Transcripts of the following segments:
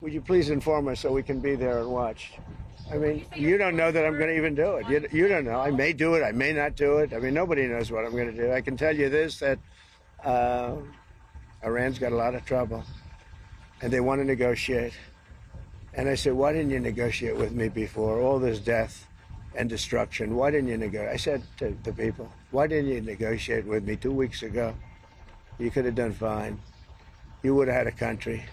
Would you please inform us so we can be there and watch? I mean, you don't know that I'm going to even do it. You don't know. I may do it. I may not do it. I mean, nobody knows what I'm going to do. I can tell you this, that Iran's got a lot of trouble, and they want to negotiate. And I said, why didn't you negotiate with me before? All this death and destruction. Why didn't you negotiate? I said to the people, why didn't you negotiate with me 2 weeks ago? You could have done fine. You would have had a country.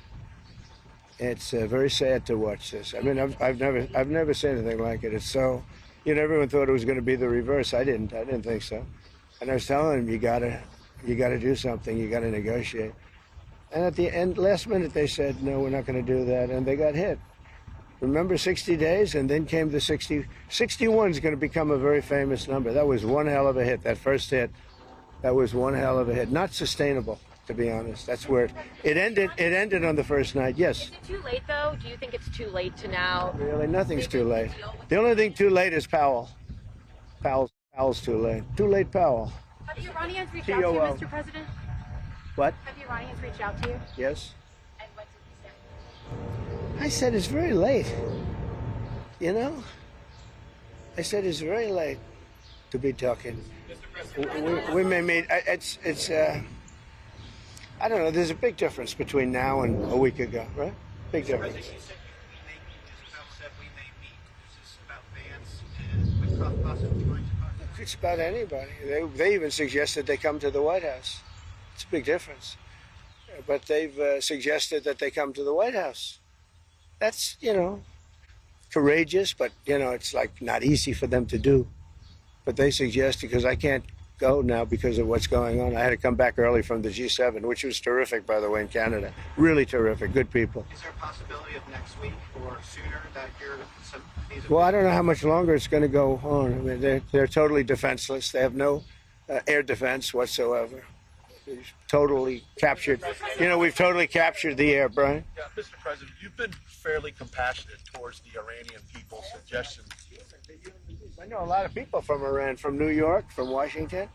It's very sad to watch this. I mean, I've never seen anything like it. It's so, everyone thought it was going to be the reverse. I didn't think so. And I was telling them, you gotta do something. You gotta negotiate. And at the end, last minute, they said, no, we're not going to do that, and they got hit. Remember 60 days, and then came the 60. 61 is going to become a very famous number. That was one hell of a hit. That first hit, that was one hell of a hit. Not sustainable, to be honest. That's where it ended. It ended on the first night. Yes. Is it too late, though? Do you think it's too late to now? Really, nothing's too late. The only thing too late is Powell. Powell's too late. Too late, Powell. Have the Iranians reached out to you, Mr. President? What? Have the Iranians reached out to you? Yes. And what did you say? I said it's very late. I said it's very late to be talking. We may meet. It's. I don't know. There's a big difference between now and a week ago, right? Big difference. It's about anybody. They even suggested they come to the White House. It's a big difference. But they've suggested that they come to the White House. That's, courageous, but, it's like not easy for them to do. But they suggested, because I can't go now because of what's going on. I had to come back early from the G7, which was terrific, by the way, in Canada. Really terrific. Good people. Is there a possibility of next week or sooner that Well, I don't know how much longer it's going to go on. I mean, they're totally defenseless. They have no air defense whatsoever. Totally captured. We've totally captured the air, Brian. Yeah, Mr. President, you've been fairly compassionate towards the Iranian people's suggestions. I know a lot of people from Iran, from New York, from Washington,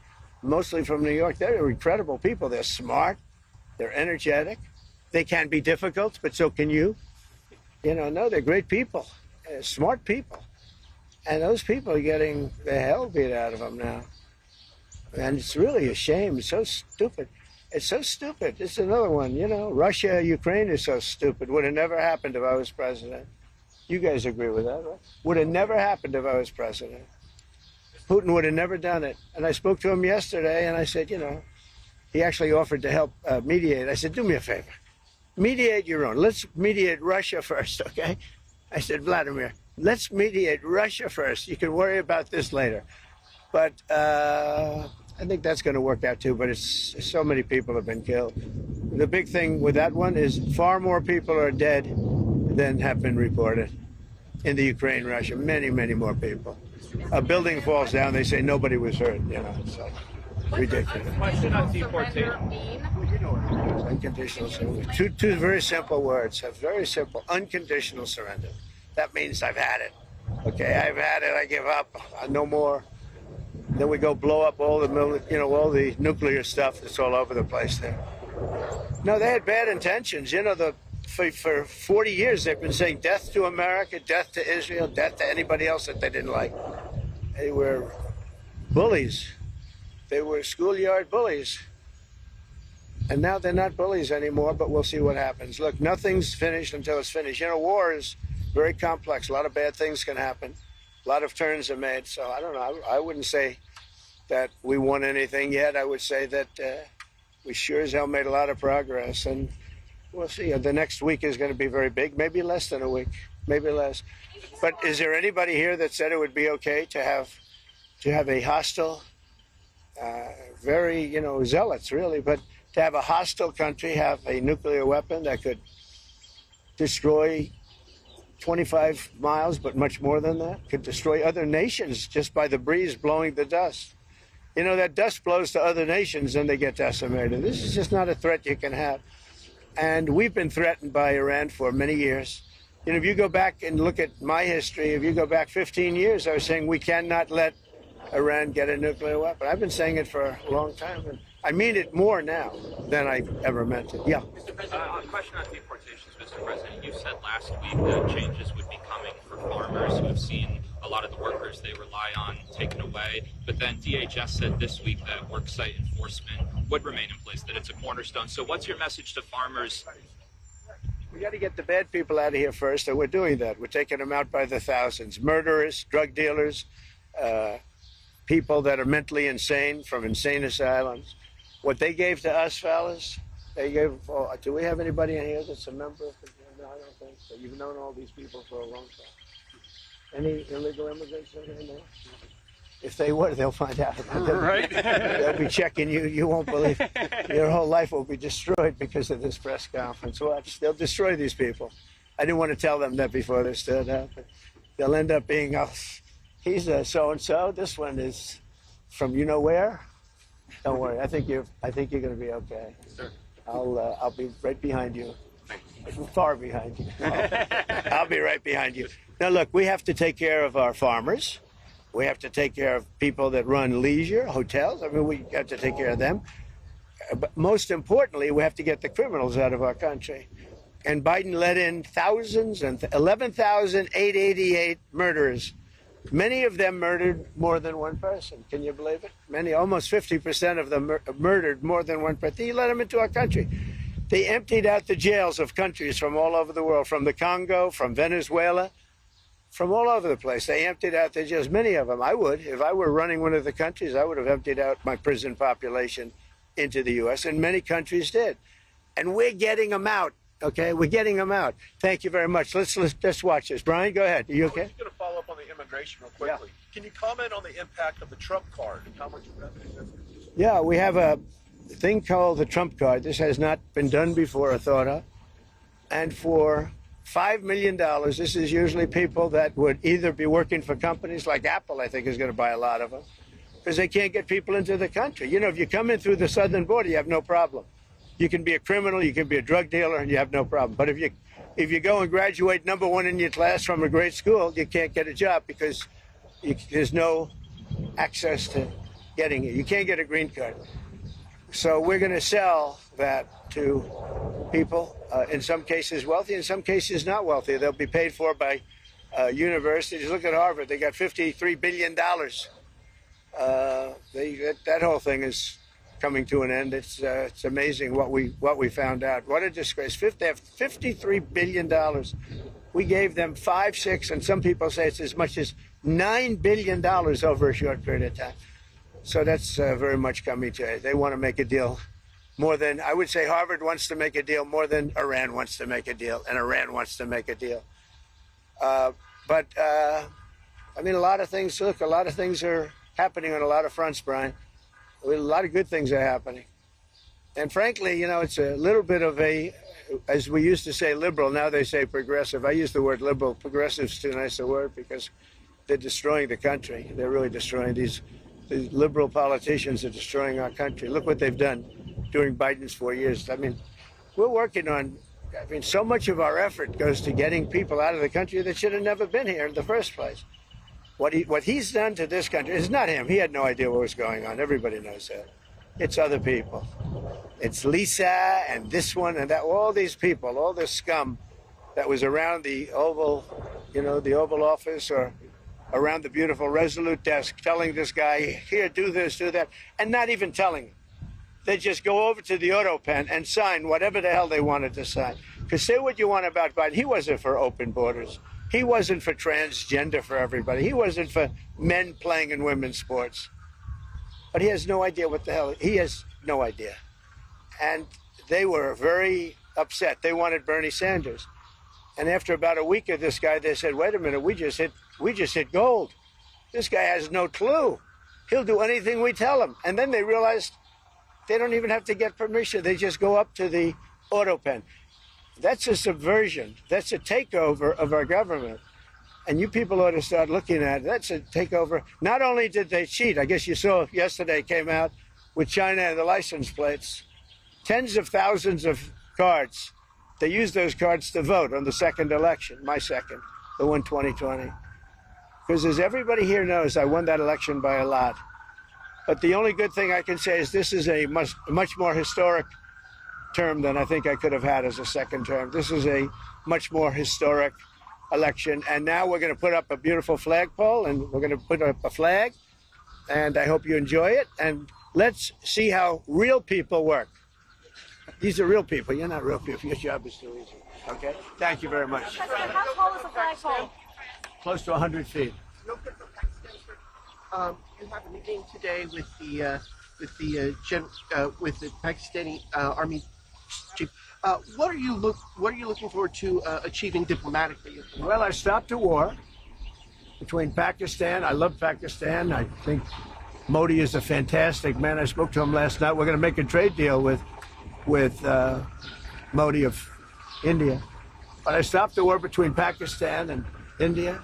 mostly from New York. They're incredible people. They're smart. They're energetic. They can be difficult, but so can you. No, they're great people, smart people. And those people are getting the hell beat out of them now. And it's really a shame. It's so stupid. It's so stupid. It's another one, Russia, Ukraine is so stupid. Would have never happened if I was president. You guys agree with that, right? Would have never happened if I was president. Putin would have never done it. And I spoke to him yesterday, and I said, he actually offered to help mediate. I said, do me a favor. Mediate your own. Let's mediate Russia first, okay? I said, Vladimir, let's mediate Russia first. You can worry about this later. But I think that's going to work out too, but it's so many people have been killed. The big thing with that one is far more people are dead than have been reported in the Ukraine, Russia. Many, many more people. A building falls down, they say nobody was hurt. It's like ridiculous. Question on deportation. Unconditional surrender. Two very simple words. Very simple. Unconditional surrender. That means I've had it. Okay, I've had it. I give up. No more. Then we go blow up all the all the nuclear stuff that's all over the place there. No, they had bad intentions. For 40 years they've been saying death to America, death to Israel, death to anybody else that they didn't like. They were bullies. They were schoolyard bullies. And now they're not bullies anymore, but we'll see what happens. Look, nothing's finished until it's finished. War is very complex. A lot of bad things can happen. A lot of turns are made. So I don't know. I wouldn't say that we won anything yet. I would say that we sure as hell made a lot of progress. And we'll see. The next week is going to be very big. Maybe less than a week. Maybe less. But is there anybody here that said it would be okay to have a hostile, very, zealots really, but to have a hostile country have a nuclear weapon that could destroy 25 miles, but much more than that, could destroy other nations just by the breeze blowing the dust. That dust blows to other nations and they get decimated. This is just not a threat you can have. And we've been threatened by Iran for many years. If you go back and look at my history, if you go back 15 years, I was saying we cannot let Iran get a nuclear weapon. I've been saying it for a long time. And I mean it more now than I ever meant it. Yeah. Mr. President, a question on deportations, Mr. President. You said last week that changes would be coming for farmers who have seen a lot of the workers they rely on taken away. But then DHS said this week that worksite enforcement would remain in place, that it's a cornerstone. So what's your message to farmers? We got to get the bad people out of here first, and we're doing that. We're taking them out by the thousands. Murderers, drug dealers, people that are mentally insane from insane asylums. What they gave to us, fellas, they gave. Oh, do we have anybody in here that's a member of the? No, I don't think so. You've known all these people for a long time. Any illegal immigrants in there? If they were, they'll find out. Right. They'll be checking you. You won't believe it. Your whole life will be destroyed because of this press conference. Watch, they'll destroy these people. I didn't want to tell them that before they stood up. But they'll end up being, he's a so-and-so. This one is from you know where. Don't worry. I think you're going to be okay. Sure. I'll be right behind you. Far behind you. I'll be right behind you. Now, look, we have to take care of our farmers. We have to take care of people that run leisure, hotels. I mean, we have to take care of them. But most importantly, we have to get the criminals out of our country. And Biden let in thousands and 11,888 murderers. Many of them murdered more than one person. Can you believe it? Many, almost 50% of them murdered more than one person. He let them into our country. They emptied out the jails of countries from all over the world, from the Congo, from Venezuela, from all over the place. They emptied out the jails, many of them. I would. If I were running one of the countries, I would have emptied out my prison population into the U.S., and many countries did. And we're getting them out, okay? We're getting them out. Thank you very much. Let's watch this. Brian, go ahead. Are you okay? I'm just going to follow up on the immigration real quickly. Yeah. Can you comment on the impact of the Trump card and how much revenue that's produced? Yeah, we have a thing called the Trump card. This has not been done before or thought of. And for $5 million, this is usually people that would either be working for companies like Apple, I think is going to buy a lot of them, because they can't get people into the country. You know, if you come in through the southern border, you have no problem. You can be a criminal, you can be a drug dealer, and you have no problem. But if you go and graduate #1 in your class from a great school, you can't get a job because there's no access to getting it. You can't get a green card. So we're going to sell that to people, in some cases wealthy, in some cases not wealthy. They'll be paid for by universities. Look at Harvard. They got $53 billion. That whole thing is coming to an end. It's amazing what we found out. What a disgrace. They have $53 billion. We gave them 5, 6, and some people say it's as much as $9 billion over a short period of time. So that's very much coming to it. They want to make a deal more than, I would say Harvard wants to make a deal more than Iran wants to make a deal, and Iran wants to make a deal. I mean, a lot of things are happening on a lot of fronts, Brian. A lot of good things are happening. And frankly, you know, it's a little bit of a, as we used to say liberal, now they say progressive. I use the word liberal. Progressive's too nice a word because they're destroying the country. They're really destroying these liberal politicians are destroying our country. Look what they've done during Biden's 4 years. I mean, we're working on, so much of our effort goes to getting people out of the country that should have never been here in the first place. What he's done to this country is not him. He had no idea what was going on. Everybody knows that. It's other people. It's Lisa and this one and that, all these people, all this scum that was around the Oval, the Oval Office or around the beautiful Resolute desk telling this guy, here, do this, do that, and not even telling him. They just go over to the auto pen and sign whatever the hell they wanted to sign. Because say what you want about Biden, he wasn't for open borders. He wasn't for transgender for everybody. He wasn't for men playing in women's sports. But he has no idea what the hell, he has no idea. And they were very upset. They wanted Bernie Sanders. And after about a week of this guy, they said, wait a minute, we just hit gold. This guy has no clue. He'll do anything we tell him. And then they realized they don't even have to get permission. They just go up to the auto pen. That's a subversion. That's a takeover of our government. And you people ought to start looking at it. That's a takeover. Not only did they cheat, I guess you saw yesterday came out with China and the license plates, tens of thousands of cards. They used those cards to vote on the second election, my second, the one 2020. Because as everybody here knows, I won that election by a lot. But the only good thing I can say is this is a much more historic term than I think I could have had as a second term. This is a much more historic election. And now we're going to put up a beautiful flagpole, and we're going to put up a flag. And I hope you enjoy it. And let's see how real people work. These are real people. You're not real people. Your job is too easy. Okay? Thank you very much. President, how tall is the flagpole? Close to 100 feet. You have a meeting today with the Pakistani army chief. What are you looking forward to achieving diplomatically? Well, I stopped a war between Pakistan. I love Pakistan. I think Modi is a fantastic man. I spoke to him last night. We're going to make a trade deal with Modi of India. But I stopped the war between Pakistan and India.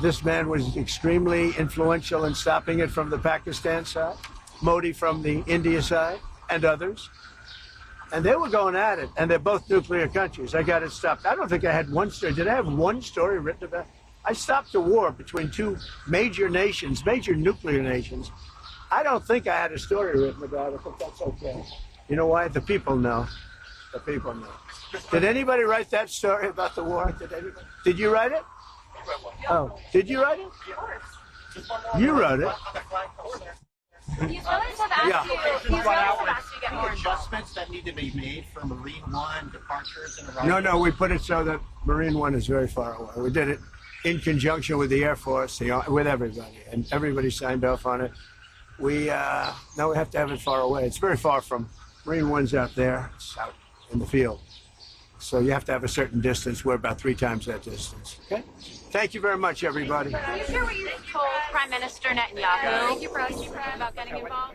This man was extremely influential in stopping it from the Pakistan side, Modi from the India side, and others. And they were going at it, and they're both nuclear countries. I got it stopped. I don't think I had one story. Did I have one story written about it? I stopped a war between two major nations, major nuclear nations. I don't think I had a story written about it, but that's okay. You know why? The people know. The people know. Did anybody write that story about the war? Did you write it? Oh, did you write it? You wrote it. These brothers have asked you to get more involved. Adjustments that need to be made for Marine One departures and arrivals? No, we put it so that Marine One is very far away. We did it in conjunction with the Air Force, with everybody, and everybody signed off on it. Now we have to have it far away. It's very far from Marine One's out there. It's out in the field. So you have to have a certain distance. We're about 3 times that distance. Okay? Thank you very much, everybody. Can you share what you told Prime Minister Netanyahu about getting involved?